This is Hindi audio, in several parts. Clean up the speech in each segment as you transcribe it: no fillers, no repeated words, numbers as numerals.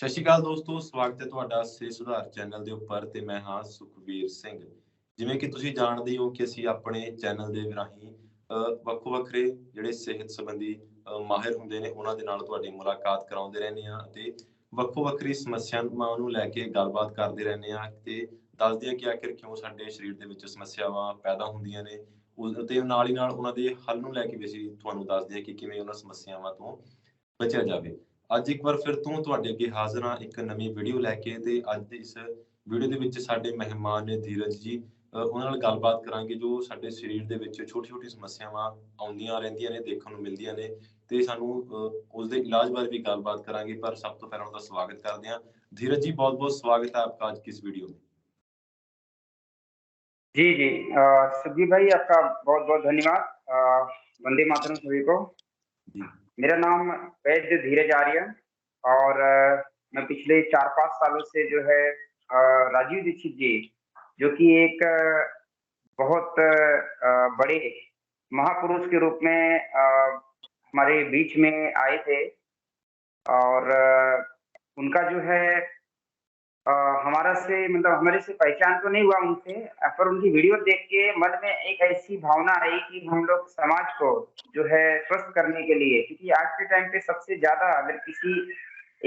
ਸਤਿ ਸ਼੍ਰੀ ਅਕਾਲ ਦੋਸਤੋ, ਸਵਾਗਤ ਹੈ ਤੁਹਾਡਾ ਸਿਹਤ ਸੁਧਾਰ ਚੈਨਲ ਦੇ ਉੱਪਰ ਤੇ ਮੈਂ ਹਾਂ ਸੁਖਬੀਰ ਸਿੰਘ। ਜਿਵੇਂ ਕਿ ਤੁਸੀਂ ਜਾਣਦੇ ਹੋ ਕਿ ਅਸੀਂ ਆਪਣੇ ਚੈਨਲ ਦੇ ਰਾਹੀਂ ਵੱਖੋ ਵੱਖਰੇ ਜਿਹੜੇ ਸਿਹਤ ਸੰਬੰਧੀ ਮਾਹਿਰ ਹੁੰਦੇ ਨੇ ਉਹਨਾਂ ਦੇ ਨਾਲ ਤੁਹਾਡੀ ਮੁਲਾਕਾਤ ਕਰਾਉਂਦੇ ਰਹਿੰਦੇ ਹਾਂ ਅਤੇ ਵੱਖੋ ਵੱਖਰੀ ਸਮੱਸਿਆਵਾਂ ਨੂੰ ਲੈ ਕੇ ਗੱਲਬਾਤ ਕਰਦੇ ਰਹਿੰਦੇ ਹਾਂ ਤੇ ਦੱਸਦੇ ਹਾਂ ਕਿ ਆਖਿਰ ਕਿਉਂ ਸਾਡੇ ਸਰੀਰ ਦੇ ਵਿੱਚ ਸਮੱਸਿਆਵਾਂ ਪੈਦਾ ਹੁੰਦੀਆਂ ਨੇ ਤੇ ਨਾਲ ਹੀ ਨਾਲ ਉਹਨਾਂ ਦੇ ਹੱਲ ਨੂੰ ਲੈ ਕੇ ਵੀ ਅਸੀਂ ਤੁਹਾਨੂੰ ਦੱਸਦੇ ਹਾਂ ਕਿ ਕਿਵੇਂ ਉਹਨਾਂ ਸਮੱਸਿਆਵਾਂ ਤੋਂ ਬਚਿਆ ਜਾਵੇ। ਅੱਜ ਇੱਕ ਵਾਰ ਫਿਰ ਤੋਂ ਤੁਹਾਡੇ ਅੱਗੇ ਹਾਜ਼ਰ ਹਾਂ ਇੱਕ ਨਵੀਂ ਵੀਡੀਓ ਲੈ ਕੇ ਤੇ ਅੱਜ ਦੀ ਇਸ ਵੀਡੀਓ ਦੇ ਵਿੱਚ ਸਾਡੇ ਮਹਿਮਾਨ ਨੇ ਧੀਰਜ ਜੀ। ਉਹਨਾਂ ਨਾਲ ਗੱਲਬਾਤ ਕਰਾਂਗੇ ਜੋ ਸਾਡੇ ਸਰੀਰ ਦੇ ਵਿੱਚ ਛੋਟੀ-ਛੋਟੀ ਸਮੱਸਿਆਵਾਂ ਆਉਂਦੀਆਂ ਰਹਿੰਦੀਆਂ ਨੇ, ਦੇਖਣ ਨੂੰ ਮਿਲਦੀਆਂ ਨੇ ਤੇ ਸਾਨੂੰ ਉਸ ਦੇ ਇਲਾਜ ਬਾਰੇ भी ਗੱਲਬਾत ਕਰਾਂਗੇ। पर सब तो पहले उनका स्वागत करते हैं। धीरज जी, बहुत-बहुत स्वागत है आपका आज की इस वीडियो में। जी, जी। सुखबीर भाई आपका बहुत-बहुत धन्यवाद। वंदे मातरम सभी को। जी। मेरा नाम वैद्य धीरज आर्य और मैं पिछले 4-5 सालों से जो है राजीव दीक्षित जी, जो कि एक बहुत बड़े महापुरुष के रूप में हमारे बीच में आए थे और उनका जो है हमारा से मतलब हमारे से पहचान तो नहीं हुआ उनसे, पर उनकी वीडियो देख के मन में एक ऐसी भावना आई कि हम लोग समाज को जो है स्वस्थ करने के लिए, क्योंकि आज के टाइम पे सबसे ज्यादा अगर किसी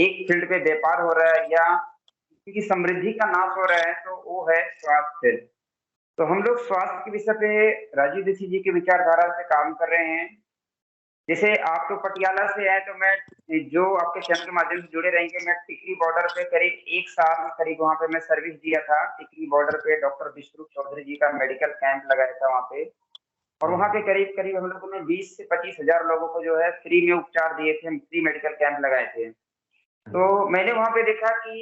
एक फील्ड पे व्यापार हो रहा है या किसी की समृद्धि का नाश हो रहा है तो वो है स्वास्थ्य। तो हम लोग स्वास्थ्य के विषय पे राजीव दीक्षित जी की विचारधारा से काम कर रहे हैं। जैसे आप तो पटियाला से हैं, तो मैं जो आपके चैनल के माध्यम से जुड़े रहेंगे, मैं टिकरी बॉर्डर पे करीब 1 साल करीब वहाँ पे मैं सर्विस दिया था। टिकरी बॉर्डर पे डॉक्टर विश्वरूप चौधरी जी का मेडिकल कैंप लगाया था वहाँ पे, और वहाँ पे करीब-करीब हम लोगों ने 20 से 25 हज़ार लोगों को जो है फ्री में उपचार दिए थे, फ्री मेडिकल कैंप लगाए थे। तो मैंने वहाँ पे देखा कि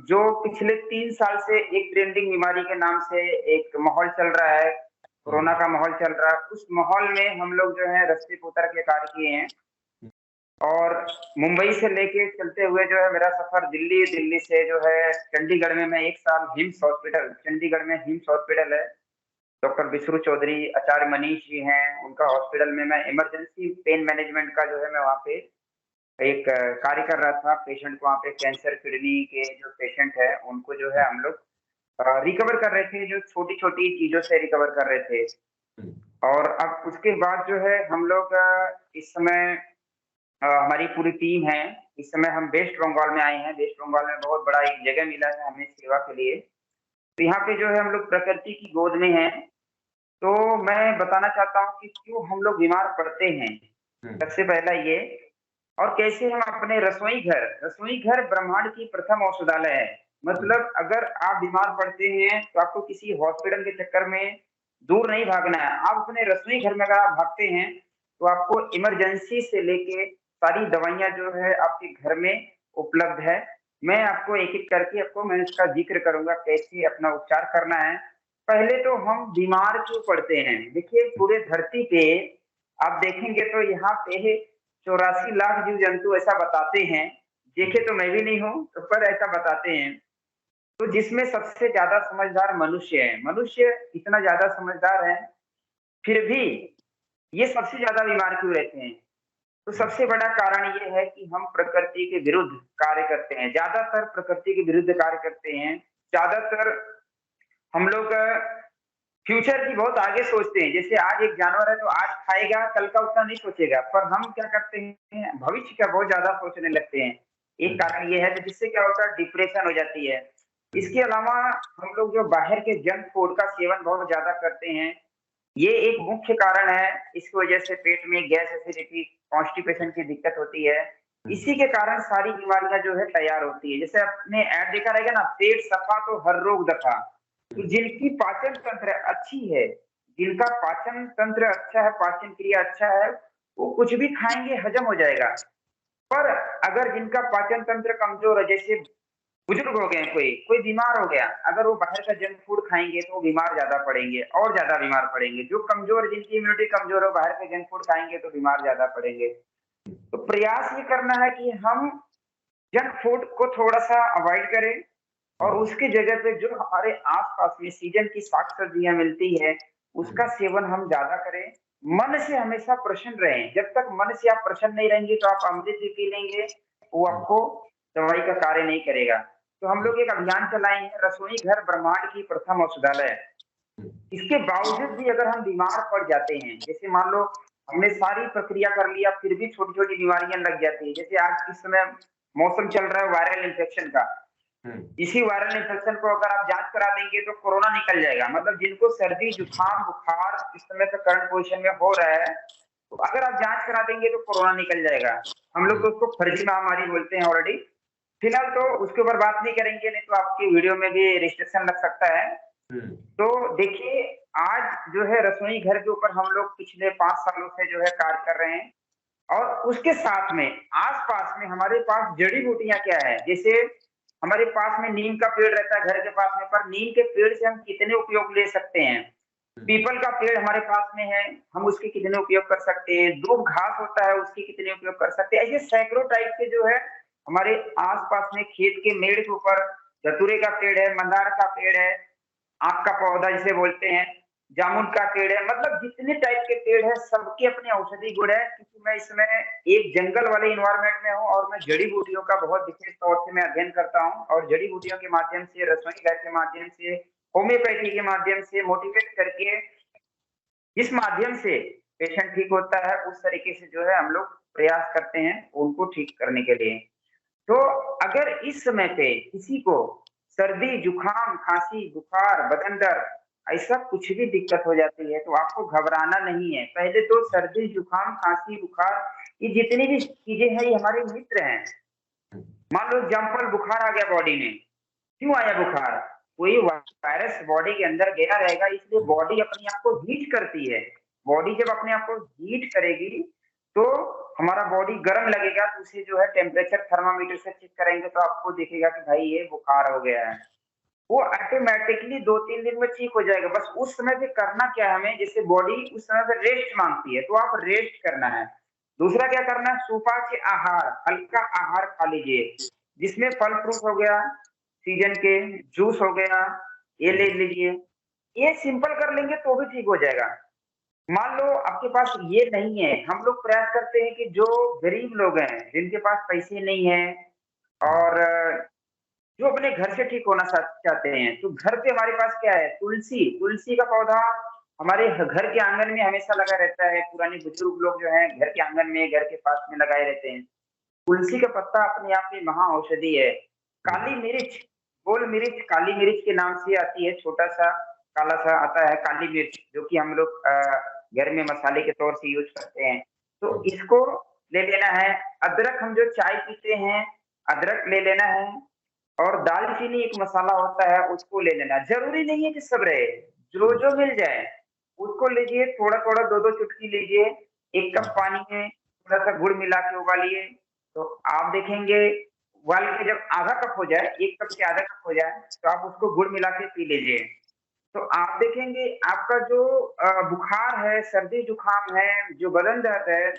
जो पिछले 3 साल से एक ट्रेंडिंग बीमारी के नाम से एक माहौल चल रहा है, कोरोना का माहौल चल रहा है, उस माहौल में हम लोग जो है रस्ते पे उतर के कार्य किए हैं। और मुंबई से लेके चलते हुए जो है मेरा सफर दिल्ली, दिल्ली से जो है चंडीगढ़ में मैं 1 साल हिम्स हॉस्पिटल, चंडीगढ़ में हिम्स हॉस्पिटल है, डॉक्टर विश्वरूप चौधरी, आचार्य मनीष जी हैं, उनका हॉस्पिटल में मैं इमरजेंसी पेन मैनेजमेंट का जो है मैं वहाँ पे एक कार्य कर रहा था। पेशेंट को वहाँ पे कैंसर, किडनी के जो पेशेंट है उनको जो है हम लोग रिकवर कर रहे थे, जो छोटी-छोटी चीज़ों से रिकवर कर रहे थे। और अब उसके बाद जो है हम लोग इस समय हमारी पूरी टीम है, इस समय हम वेस्ट बंगाल में आए हैं। वेस्ट बंगाल में बहुत बड़ा एक जगह मिला है हमें सेवा के लिए। तो यहाँ पे जो है हम लोग प्रकृति की गोद में हैं। तो मैं बताना चाहता हूँ कि क्यों हम लोग बीमार पड़ते हैं। सबसे पहला ये, और कैसे हम अपने रसोई घर ब्रह्मांड की प्रथम औषधालय है। मतलब अगर आप बीमार पड़ते हैं तो आपको किसी हॉस्पिटल के चक्कर में दूर नहीं भागना है। आप अपने रसोई घर में अगर आप भागते हैं तो आपको इमरजेंसी से लेके सारी दवाइयाँ जो है आपके घर में उपलब्ध है। मैं आपको एक-एक करके मैं इसका ज़िक्र करूँगा कैसे अपना उपचार करना है। पहले तो हम बीमार क्यों पड़ते हैं? देखिए पूरे धरती पे आप देखेंगे तो यहाँ पे 84 लाख जीव-जंतु ऐसा बताते हैं, देखे तो मैं भी नहीं हूँ, तो पर ऐसा बताते हैं। तो जिसमें सबसे ज़्यादा समझदार मनुष्य है। मनुष्य इतना ज़्यादा समझदार है, फिर भी ये सबसे ज़्यादा बीमार क्यों रहते हैं? तो सबसे बड़ा कारण ये है कि हम प्रकृति के विरुद्ध कार्य करते हैं। ज़्यादातर प्रकृति के विरुद्ध कार्य करते हैं। ज़्यादातर हम लोग फ्यूचर की बहुत आगे सोचते हैं। जैसे आज एक जानवर है तो आज खाएगा, कल का उतना नहीं सोचेगा। पर हम क्या करते हैं, भविष्य का बहुत ज़्यादा सोचने लगते हैं। एक कारण ये है, तो जिससे क्या होता है, डिप्रेशन हो जाती है। इसके अलावा हम लोग जो बाहर के जंक फूड का सेवन बहुत ज़्यादा करते हैं, ये एक मुख्य कारण है। इसकी वजह से पेट में गैस, एसिडिटी, कॉन्स्टिपेशन की दिक्कत होती है। इसी के कारण सारी बीमारियाँ जो है तैयार होती है। जैसे आपने ऐड देखा रहेगा ना, पेट सफा तो हर रोग दफा। तो जिनकी पाचन तंत्र अच्छी है, जिनका पाचन तंत्र अच्छा है, पाचन क्रिया अच्छा है, वो कुछ भी खाएँगे हजम हो जाएगा। पर अगर जिनका पाचन तंत्र कमज़ोर है, जैसे बुजुर्ग हो गए हैं, कोई बीमार हो गया, अगर वो बाहर का जंक फूड खाएँगे तो वो बीमार ज़्यादा पड़ेंगे और ज़्यादा बीमार पड़ेंगे। जो कमज़ोर, जिनकी इम्यूनिटी कमज़ोर हो, बाहर के जंक फूड खाएँगे तो बीमार ज़्यादा पड़ेंगे। तो प्रयास ये करना है कि हम जंक फूड को थोड़ा-सा अवॉइड करें और उसकी जगह पे जो हमारे आस-पास में सीज़न की साग-सब्जियाँ मिलती है, उसका सेवन हम ज़्यादा करें। मन से हमेशा प्रसन्न रहें। जब तक मन से आप प्रसन्न नहीं रहेंगे तो आप अमृत भी पी लेंगे, वो आपको दवाई का कार्य नहीं करेगा। तो हम लोग एक अभियान चलाए हैं, रसोई घर ब्रह्मांड की प्रथम औषधालय। इसके बावजूद भी अगर हम बीमार पड़ जाते हैं, जैसे मान लो हमने सारी प्रक्रिया कर लिया, फिर भी छोटी-छोटी बीमारियां लग जाती है। जैसे आज इस समय मौसम चल रहा है वायरल इन्फेक्शन का, इसी वायरल इन्फेक्शन को अगर आप जांच करा देंगे तो कोरोना निकल जाएगा। मतलब जिनको सर्दी, जुकाम, बुखार इस समय पे करंट पोजीशन में हो रहा है, तो अगर आप जांच करा देंगे तो कोरोना निकल जाएगा। हम लोग तो उसको फर्जी महामारी बोलते हैं ऑलरेडी। फिलहाल तो उसके ऊपर बात नहीं करेंगे, नहीं तो आपकी वीडियो में भी रिस्ट्रिक्शन लग सकता है। तो देखिए, आज जो है रसोई घर के ऊपर हम लोग पिछले 5 सालों से जो है कार्य कर रहे हैं, और उसके साथ में आस-पास में हमारे पास जड़ी-बूटियाँ क्या है, जैसे हमारे पास में नीम का पेड़ रहता है घर के पास में, पर नीम के पेड़ से हम कितने उपयोग ले सकते हैं। पीपल का पेड़ हमारे पास में है, हम उसके कितने उपयोग कर सकते हैं। दूब घास होता है, उसके कितने उपयोग कर सकते हैं। ऐसे सैकड़ों टाइप के जो है हमारे आस-पास में खेत के मेड़ के ऊपर धतूरे का पेड़ है, मंदार का पेड़ है, आक का पौधा जिसे बोलते हैं, जामुन का पेड़ है। मतलब जितने टाइप के पेड़ है सबके अपने औषधि गुण है। क्योंकि मैं इसमें एक जंगल वाले इन्वायरमेंट में हूँ और मैं जड़ी बूटियों का बहुत विशेष तौर से मैं अध्ययन करता हूँ, और जड़ी बूटियों के माध्यम से, रसोई घर के माध्यम से, होम्योपैथी के माध्यम से मोटिवेट करके इस माध्यम से पेशेंट ठीक होता है, उस तरीके से जो है हम लोग प्रयास करते हैं उनको ठीक करने के लिए। तो अगर इस समय पे किसी को सर्दी, जुकाम, खांसी, बुखार, बदन दर्द ऐसा कुछ भी दिक्कत हो जाती है तो आपको घबराना नहीं है। पहले तो सर्दी, जुकाम, खांसी, बुखार ये जितनी भी चीजें हैं ये हमारे मित्र हैं। मान लो एग्जाम्पल बुखार आ गया बॉडी में, क्यों आया बुखार? कोई वायरस बॉडी के अंदर गया रहेगा, इसलिए बॉडी अपने आप को हीट करती है। बॉडी जब अपने आप को हीट करेगी तो हमारा बॉडी गर्म लगेगा, तो उसे जो है टेम्परेचर थर्मामीटर से चेक करेंगे तो आपको दिखेगा कि भाई ये बुखार हो गया है। वो ऑटोमेटिकली 2-3 दिन में ठीक हो जाएगा। बस उस समय पे करना क्या है हमें, जैसे बॉडी उस समय पे रेस्ट मांगती है तो आप रेस्ट करना है। दूसरा क्या करना है, सुपाच्य आहार, हल्का आहार खा लीजिए, जिसमें फल फ्रूट हो गया, सीजन के जूस हो गया, ये ले लीजिए। ये सिंपल कर लेंगे तो भी ठीक हो जाएगा। मान लो आपके पास ये नहीं है, हम लोग प्रयास करते हैं कि जो गरीब लोग हैं, जिनके पास पैसे नहीं है और जो अपने घर से ठीक होना चाहते हैं, तो घर पे हमारे पास क्या है, तुलसी। तुलसी का पौधा हमारे घर के आंगन में हमेशा लगा रहता है। पुराने बुजुर्ग लोग जो हैं घर के आंगन में, घर के पास में लगाए रहते हैं। तुलसी का पत्ता अपने आप में महा औषधि है। काली मिर्च, गोल मिर्च काली मिर्च के नाम से आती है, छोटा सा काला सा आता है काली मिर्च, जो कि हम लोग घर में मसाले के तौर से यूज करते हैं, तो इसको ले लेना है। अदरक, हम जो चाय पीते हैं, अदरक ले लेना है। और दालचीनी एक मसाला होता है, उसको ले लेना। जरूरी नहीं है कि सब रहे, जो जो मिल जाए उसको लीजिए। थोड़ा थोड़ा 2-2 चुटकी लीजिए। 1 कप पानी में थोड़ा सा गुड़ मिला के उबालिए, तो आप देखेंगे उबाल के जब आधा कप हो जाए, 1 कप से आधा कप हो जाए, तो आप उसको गुड़ मिला के पी लीजिए। तो आप देखेंगे आपका जो बुखार है, सर्दी जुकाम है, जो बदन दर्द है,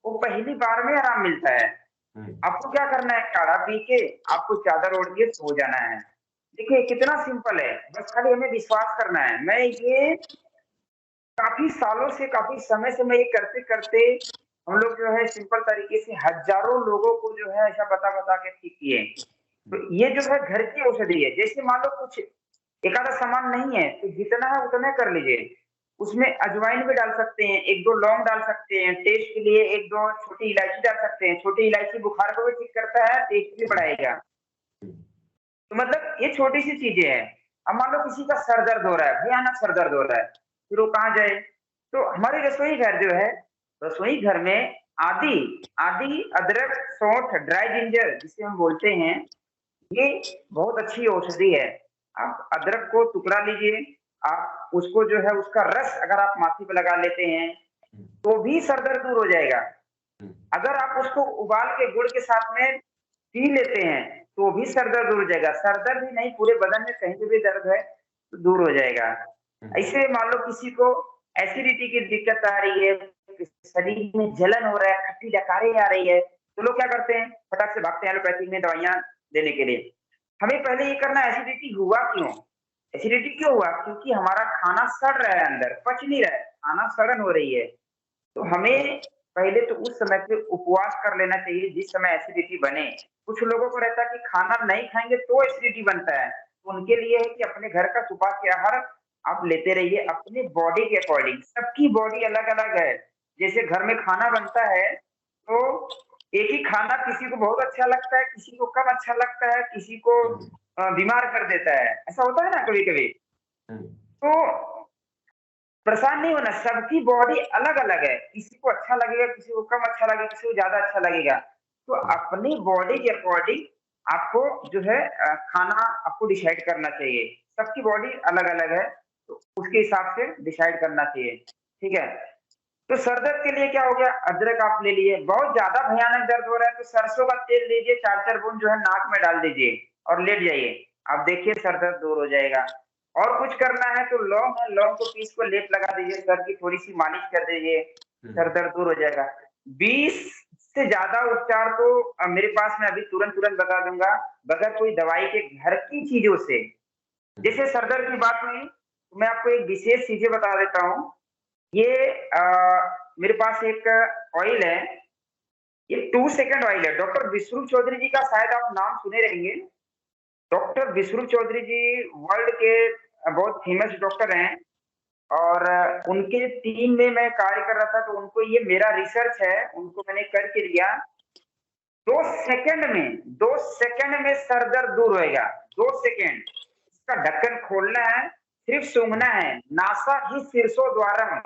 वो पहली बार में आराम मिलता है। आपको क्या करना है, काढ़ा पी के आपको चादर ओढ़ के सो जाना है। देखिए कितना सिंपल है, बस खाली हमें विश्वास करना है। मैं ये काफी सालों से, काफी समय से मैं ये करते करते हम लोग जो है सिंपल तरीके से हजारों लोगों को जो है ऐसा बता बता के ठीक किए। तो ये जो है घर की औषधि है। जैसे मान लो कुछ एक आधा सामान नहीं है तो जितना है उतना कर लीजिए। उसमें अजवाइन भी डाल सकते हैं, 1-2 लौंग डाल सकते हैं, टेस्ट के लिए 1-2 छोटी इलायची डाल सकते हैं। छोटी इलायची बुखार को भी ठीक करता है, टेस्ट भी बढ़ाएगा। तो मतलब ये छोटी सी चीजें हैं। अब मान लो किसी का सर दर्द हो रहा है, भयानक सर दर्द हो रहा है, फिर वो कहाँ जाए? तो हमारी रसोई घर जो है, रसोई घर में आदि आदि अदरक, सौंठ, ड्राई जिंजर जिसे हम बोलते हैं, ये बहुत अच्छी औषधि है। आप अदरक को टुकड़ा लीजिए, आप उसको जो है उसका रस अगर आप माथे पे लगा लेते हैं तो भी सर दर्द दूर हो जाएगा। अगर आप उसको उबाल के गुड़ के साथ में पी लेते हैं तो भी सर दर्द दूर हो जाएगा। सर दर्द ही नहीं, पूरे बदन में कहीं पे भी दर्द है तो दूर हो जाएगा। ऐसे मान लो किसी को एसिडिटी की दिक्कत आ रही है, शरीर में जलन हो रहा है, खट्टी डकारें आ रही है, तो लोग क्या करते हैं, फटाक से भागते हैं एलोपैथी में दवाइयां लेने के लिए। हमें पहले ये करना है एसिडिटी हुआ क्यों? एसिडिटी क्यों हुआ? क्योंकि हमारा खाना सड़ रहा है, अंदर पच नहीं रहा है, खाना सड़न हो रही है। तो हमें पहले तो उस समय पे उपवास कर लेना चाहिए जिस समय एसिडिटी बने। कुछ लोगों को रहता है कि खाना नहीं खाएँगे तो एसिडिटी बनता है। तो उनके लिए है कि अपने घर का सुबह के आहार आप लेते रहिए अपनी बॉडी के अकॉर्डिंग। सबकी बॉडी अलग-अलग है। जैसे घर में खाना बनता है, तो एक ही खाना किसी को बहुत अच्छा लगता है, किसी को कम अच्छा लगता है, किसी को हुँ, बीमार कर देता है। ऐसा होता है ना कभी-कभी। हुँ, तो परेशान नहीं होना, सबकी बॉडी अलग-अलग है। किसी को अच्छा लगेगा, किसी को कम अच्छा लगेगा, किसी को ज़्यादा अच्छा लगेगा। तो हुँ, अपनी बॉडी के अकॉर्डिंग आपको जो है खाना आपको डिसाइड करना चाहिए। सबकी बॉडी अलग-अलग है, तो उसके हिसाब से डिसाइड करना चाहिए। ठीक है? तो सर दर्द के लिए क्या हो गया, अदरक आप ले लिए, बहुत ज़्यादा भयानक दर्द हो रहा है तो सरसों का तेल लीजिए, 4-4 बूंद जो है नाक में डाल दीजिए और लेट जाइए। आप देखिए सर दर्द दूर हो जाएगा। और कुछ करना है तो लौंग है, लौंग को पीस को लेप लगा दीजिए, सर की थोड़ी-सी मालिश कर दीजिए, हुँ, सर दर्द दूर हो जाएगा। 20 से ज़्यादा उपचार तो मेरे पास मैं अभी तुरंत-तुरंत बता दूँगा, बगैर कोई दवाई के घर की चीज़ों से। हुँ, जैसे सर दर्द की बात हुई, तो मैं आपको एक विशेष चीज़ें बता देता हूँ। ये मेरे पास एक ऑयल है, ये 2 सेकंड ऑयल है। डॉक्टर विष्णु चौधरी जी का शायद आप नाम सुने रहेंगे। डॉक्टर विष्णु चौधरी जी वर्ल्ड के बहुत फेमस डॉक्टर हैं और उनके टीम में मैं कार्य कर रहा था, तो उनको ये मेरा रिसर्च है, उनको मैंने करके दिया। 2 सेकंड में सर दर्द दूर होएगा, 2 सेकंड। इसका ढक्कन खोलना है, सिर्फ सूंघना है। नासा ही शीर्षों द्वारम,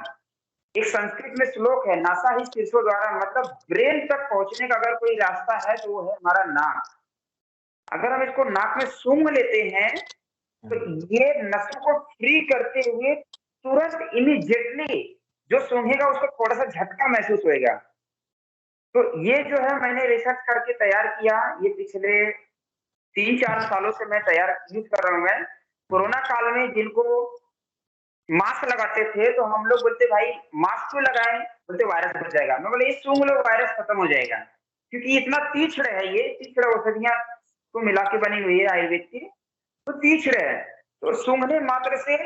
एक संस्कृत में श्लोक है, नासा ही शीर्षों द्वारम, मतलब ब्रेन तक पहुँचने का अगर कोई रास्ता है तो वो है हमारा नाक। अगर हम इसको नाक में सूंघ लेते हैं, तो हुँ, ये नसों को फ्री करते हुए तुरंत इमीडिएटली जो सूंघेगा उसको थोड़ा-सा झटका महसूस होएगा। तो ये जो है मैंने रिसर्च करके तैयार किया, ये पिछले 3-4 सालों से मैं तैयार यूज़ कर रहा हूँ मैं। हुँ, कोरोना काल में जिनको मास्क लगाते थे, तो हम लोग बोलते भाई मास्क क्यों लगाएँ? बोलते वायरस बढ़ जाएगा। मैं बोला ये सूंघ लो वायरस खत्म हो जाएगा। क्योंकि इतना तीक्ष्ण है ये, तीक्ष्ण औषधियाँ को मिला के बनी हुई है आयुर्वेद की, तो तीक्ष्ण है। तो सूंघने मात्र से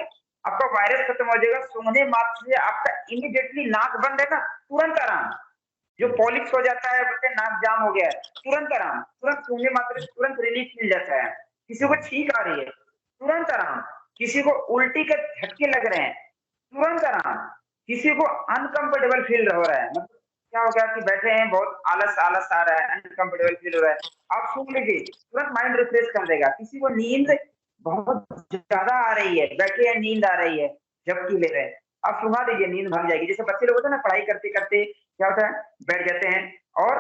आपका वायरस खत्म हो जाएगा, सूंघने मात्र से आपका इमीडिएटली नाक बंद है ना, तुरंत आराम। जो हुँ, पॉलिश हो जाता है, बोलते हैं नाक जाम हो गया है, तुरंत आराम, तुरंत सूंघने मात्र से तुरंत रिलीफ मिल जाता है। किसी को हुँ, छींक आ रही है, तुरंत आराम। किसी को उल्टी के झटके लग रहे हैं, तुरंत आराम। किसी को अनकंफर्टेबल फील हो रहा है, मतलब क्या हो गया कि बैठे हैं बहुत आलस आलस आ रहा है, अनकंफर्टेबल फील हो रहा है, आप सूंघ लीजिए, तुरंत माइंड रिफ्रेश कर देगा। किसी को नींद बहुत ज्यादा आ रही है, बैठे हैं नींद आ रही है, झपकी ले रहे हैं, आप सुंघा दीजिए नींद भाग जाएगी। जैसे बच्चे लोग होते हैं ना पढ़ाई करते करते क्या होता है, बैठ जाते हैं और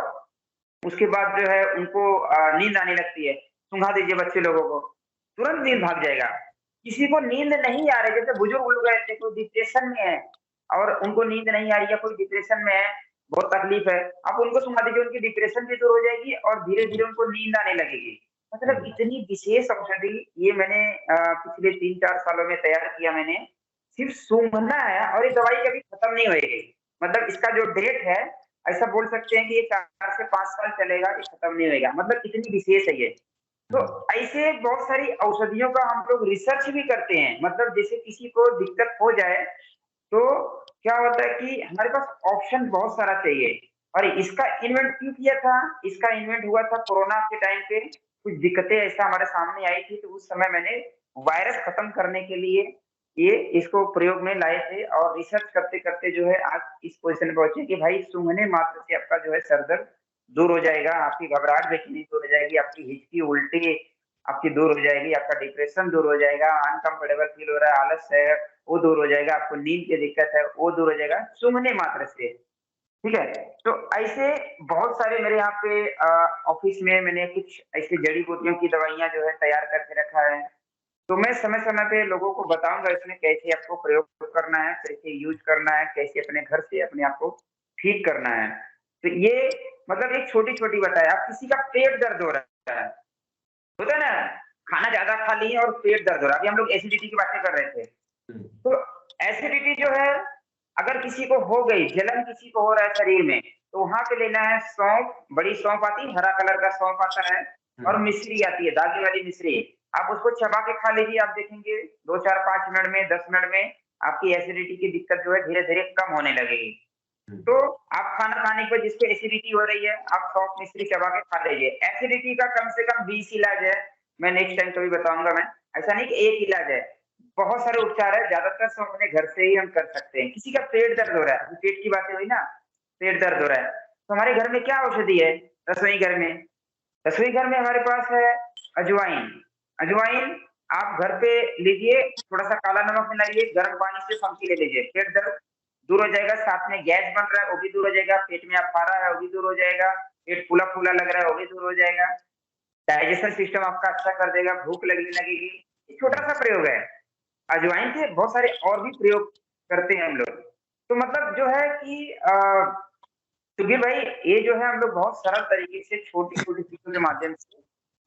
उसके बाद जो है उनको नींद आने लगती है, सुंघा दीजिए बच्चे लोगों को, तुरंत नींद भाग जाएगा। किसी को नींद नहीं आ रही, जैसे बुजुर्ग लोग रहते हैं, कोई डिप्रेशन में है और उनको नींद नहीं आ रही है, कोई डिप्रेशन में है, बहुत तकलीफ है, आप उनको सुंघा दीजिए, उनकी डिप्रेशन भी दूर हो जाएगी और धीरे-धीरे उनको नींद आने लगेगी। मतलब हुँ, इतनी विशेष औषधि ये मैंने पिछले 3-4 सालों में तैयार किया मैंने, सिर्फ सूंघना है और ये दवाई कभी खत्म नहीं होएगी। मतलब इसका जो डेट है ऐसा बोल सकते हैं कि ये 4 से 5 साल चलेगा, ये खत्म नहीं होएगा, मतलब इतनी विशेष है ये। तो हुँ, ऐसे बहुत सारी औषधियों का हम लोग रिसर्च भी करते हैं, मतलब जैसे किसी को दिक्कत हो जाए, तो क्या होता है कि हमारे पास ऑप्शन बहुत सारा चाहिए। और इसका इन्वेंट क्यों किया था? इसका इन्वेंट हुआ था कोरोना के टाइम पे, कुछ दिक्कतें ऐसा हमारे सामने आई थी, तो उस समय मैंने वायरस खत्म करने के लिए ये इसको प्रयोग में लाए थे और रिसर्च करते-करते जो है आज इस पोज़ीशन पे पहुँचे कि भाई सूँघने मात्र से आपका जो है सर दर्द दूर हो जाएगा, आपकी घबराहट बेचैनी दूर हो जाएगी, आपकी हिचकी, उल्टी आपकी दूर हो जाएगी, आपका डिप्रेशन दूर हो जाएगा, अनकम्फर्टेबल फ़ील हो रहा है, आलस है, वो दूर हो जाएगा, आपको नींद की दिक्कत है, वो दूर हो जाएगा, सूँघने मात्र से। ठीक है? तो ऐसे बहुत सारे मेरे यहाँ पे ऑफ़िस में मैंने कुछ ऐसी जड़ी-बूटियों की दवाइयाँ जो है तैयार करके रखा है। तो मैं समय-समय पे लोगों को बताऊँगा इसमें कैसे आपको प्रयोग करना है, कैसे यूज़ करना है, कैसे अपने घर से अपने आप को ठीक करना है। तो ये मतलब एक छोटी-छोटी बताया, अब किसी का पेट दर्द हो रहा है, होता है ना? खाना ज़्यादा खा लिए और पेट दर्द हो रहा है। अभी हम लोग एसिडिटी की बातें कर रहे थे। हुँ, तो एसिडिटी जो है, अगर किसी को हो गई, जलन किसी को हो रहा है शरीर में, तो वहाँ पे लेना है सौंफ, बड़ी सौंफ आती है, हरा कलर का सौंफ आता है हुँ, और मिश्री आती है, दागी वाली मिश्री। आप उसको चबा के खा लीजिए, आप देखेंगे 2, 4, 5 मिनट में, 10 मिनट में आपकी एसिडिटी की दिक्कत जो है धीरे-धीरे कम होने लगेगी। हुँ, तो आप खाना खाने के बाद जिसको एसिडिटी हो रही है, आप सौंफ मिश्री चबा के खा लीजिए। एसिडिटी का कम से कम 20 इलाज है, मैं नेक्स्ट टाइम कभी बताऊँगा मैं। ऐसा नहीं कि एक इलाज है, बहुत सारे उपचार है, ज़्यादातर सब अपने घर से ही हम कर सकते हैं। किसी का पेट दर्द हो रहा है, अभी पेट की बातें हुई ना, पेट दर्द हो रहा है, तो हमारे घर में क्या औषधि है रसोई घर में? रसोई घर में हमारे पास है अजवाइन। अजवाइन आप घर पे लीजिए, थोड़ा-सा काला नमक मिलाइए, गर्म पानी से खमकी ले लीजिए, पेट दर्द दूर हो जाएगा, साथ में गैस बन रहा है वो भी दूर हो जाएगा, पेट में आप खा रहा है वो भी दूर हो जाएगा, पेट फूला-फूला लग रहा है वो भी दूर हो जाएगा, डाइजेशन सिस्टम आपका अच्छा कर देगा, भूख लगने लगेगी। ये छोटा-सा प्रयोग है। अजवाइन के बहुत सारे और भी प्रयोग करते हैं हम लोग। तो मतलब जो है कि सुधीर भाई, ये जो है हम लोग बहुत सरल तरीके से छोटी-छोटी चीज़ों के माध्यम से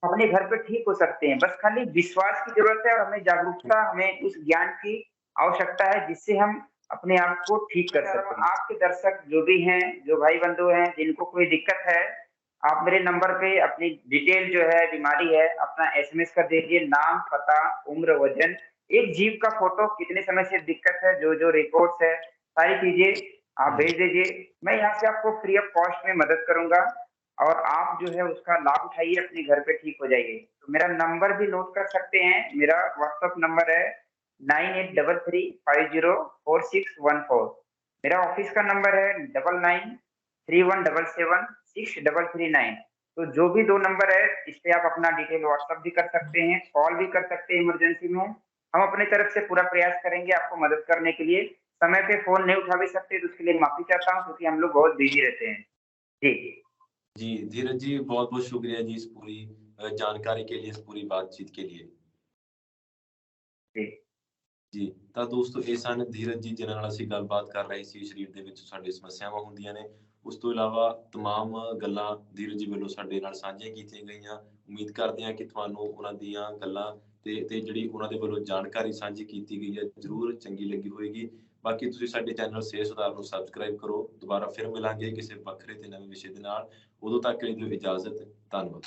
अपने घर पे ठीक हो सकते हैं। बस खाली विश्वास की ज़रूरत है और हमें जागरूकता, हमें उस ज्ञान की आवश्यकता है जिससे हम अपने आप को ठीक कर सकते हैं। आपके दर्शक जो भी हैं, जो भाई-बंधु हैं, जिनको कोई दिक्कत है, आप मेरे नंबर पे अपनी डिटेल जो है, बीमारी है, अपना एसएमएस कर दीजिए, नाम, पता, उम्र, वज़न, एक जीभ का फ़ोटो, कितने समय से दिक्कत है, जो-जो रिपोर्ट्स है, सारी चीज़ें आप भेज दीजिए। मैं यहाँ से आपको फ्री ऑफ कॉस्ट में मदद करूँगा और आप जो है उसका लाभ उठाइए, अपने घर पे ठीक हो जाइए। तो मेरा नंबर भी नोट कर सकते हैं, मेरा व्हाट्सएप नंबर है 9833504614। मेरा ऑफिस का नंबर है 9931776339। तो जो भी 2 नंबर है, इस पे आप अपना डिटेल व्हाट्सएप भी कर सकते हैं, कॉल भी कर सकते हैं इमरजेंसी में। हम अपनी तरफ से पूरा प्रयास करेंगे आपको मदद करने के लिए। समय पे फ़ोन नहीं उठा भी सकते तो उसके लिए माफ़ी चाहता हूँ क्योंकि हम लोग बहुत बिज़ी रहते हैं। जी, जी, धीरज जी बहुत-बहुत शुक्रिया जी इस पूरी जानकारी के लिए, इस पूरी बातचीत के लिए। जी। ਜੀ, ਤਾਂ ਦੋਸਤੋ ਇਹ ਸਨ ਧੀਰਜ ਜੀ ਜਿਨ੍ਹਾਂ ਨਾਲ ਅਸੀਂ ਗੱਲਬਾਤ ਕਰ ਰਹੇ ਸੀ ਸਰੀਰ ਦੇ ਵਿੱਚ ਸਾਡੇ ਸਮੱਸਿਆਵਾਂ ਹੁੰਦੀਆਂ ਨੇ। ਉਸ ਤੋਂ ਇਲਾਵਾ ਤਮਾਮ ਗੱਲਾਂ ਧੀਰਜ ਜੀ ਵੱਲੋਂ ਸਾਡੇ ਨਾਲ ਸਾਂਝੀਆਂ ਕੀਤੀਆਂ ਗਈਆਂ। ਉਮੀਦ ਕਰਦੇ ਹਾਂ ਕਿ ਤੁਹਾਨੂੰ ਉਹਨਾਂ ਦੀਆਂ ਗੱਲਾਂ ਤੇ ਜਿਹੜੀ ਉਹਨਾਂ ਦੇ ਵੱਲੋਂ ਜਾਣਕਾਰੀ ਸਾਂਝੀ ਕੀਤੀ ਗਈ ਹੈ ਜ਼ਰੂਰ ਚੰਗੀ ਲੱਗੀ ਹੋਏਗੀ। ਬਾਕੀ ਤੁਸੀਂ ਸਾਡੇ ਚੈਨਲ ਸਿਹਤ ਸੁਧਾਰ ਨੂੰ ਸਬਸਕ੍ਰਾਈਬ ਕਰੋ। ਦੁਬਾਰਾ ਫਿਰ ਮਿਲਾਂਗੇ ਕਿਸੇ ਵੱਖਰੇ ਤੇ ਨਵੇਂ ਵਿਸ਼ੇ ਦੇ ਨਾਲ। ਉਦੋਂ ਤੱਕ ਲਈ ਦਿਓ ਇਜਾਜ਼ਤ। ਧੰਨਵਾਦ।